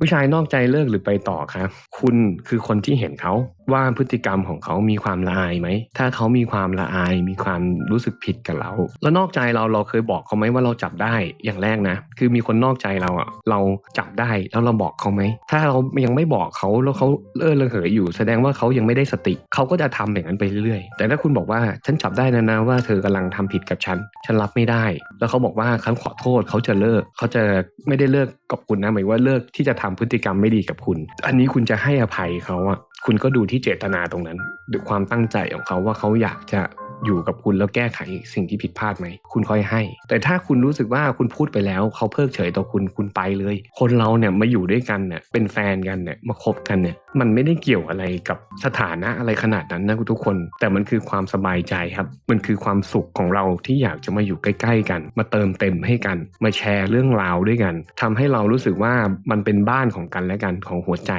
ผู้ชายนอกใจเลิกหรือไปต่อครับคุณคือคนที่เห็นเขาว่าพฤติกรรมของเขามีความละอายไหมถ้าเขามีความละอายมีความรู้สึกผิดกับเราแล้วนอกใจเราเคยบอกเขาไหมว่าเราจับได้อย่างแรกนะคือมีคนนอกใจเราอ่ะเราจับได้แล้วเราบอกเขาไหมถ้าเรายังไม่บอกเขาแล้วเขาระเหยอยู่แสดงว่าเขายังไม่ได้สติเขาก็จะทำอย่างนั้นไปเรื่อยๆแต่ถ้าคุณบอกว่าฉันจับได้นะว่าเธอกำลังทำผิดกับฉันรับไม่ได้แล้วเขาบอกว่าเขาขอโทษเขาจะเลิกเขาจะไม่ได้เลิกกับคุณนะหมายว่าเลิกที่จะทำพฤติกรรมไม่ดีกับคุณอันนี้คุณจะให้อภัยเขาอ่ะคุณก็ดูที่เจตนาตรงนั้นหรือความตั้งใจของเขาว่าเขาอยากจะอยู่กับคุณแล้วแก้ไขสิ่งที่ผิดพลาดไหมคุณค่อยให้แต่ถ้าคุณรู้สึกว่าคุณพูดไปแล้วเขาเพิกเฉยต่อคุณไปเลยคนเราเนี่ยมาอยู่ด้วยกันเนี่ยเป็นแฟนกันเนี่ยมาคบกันเนี่ยมันไม่ได้เกี่ยวอะไรกับสถานะอะไรขนาดนั้นนะทุกคนแต่มันคือความสบายใจครับมันคือความสุขของเราที่อยากจะมาอยู่ใกล้ๆกันมาเติมเต็มให้กันมาแชร์เรื่องราวด้วยกันทำให้เรารู้สึกว่ามันเป็นบ้านของกันและกันของหัวใจ